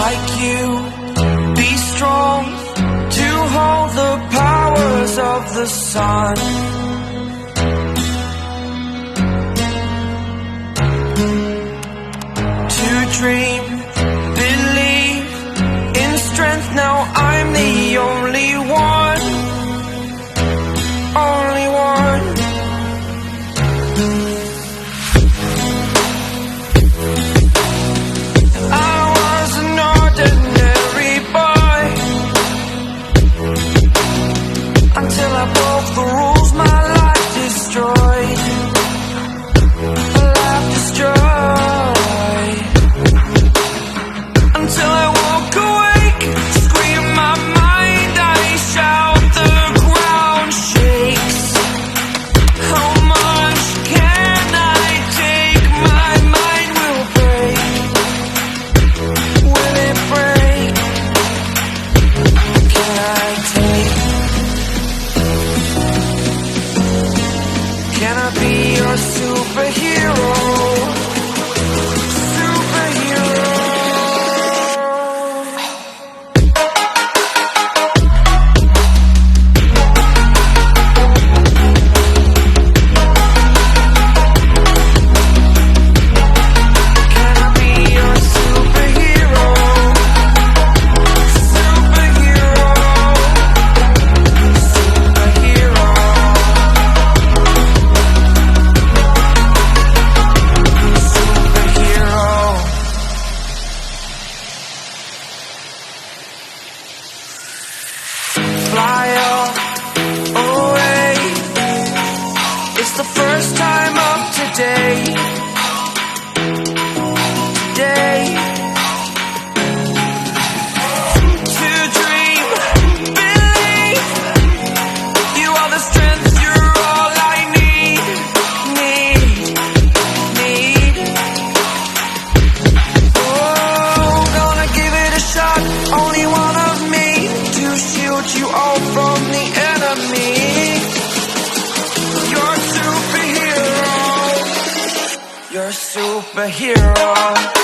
like you, be strong to hold the powers of the sun. To dream, believe in strength, now I'm the only one, only one. I was an ordinary boy until I broke the rules, my life destroyed, a life destroyed. Until I walk awake, scream my mind, I shout, the ground shakes. How much can I take? My mind will break. Will it break? Can I take? Can I be your superhero? Superhero. Fly away. It's the first time of today. Today. To dream, believe. You are the strength, you're all I need. Oh, gonna give it a shot. Only one of me to shield you all from the enemy. You're a superhero. You're a superhero.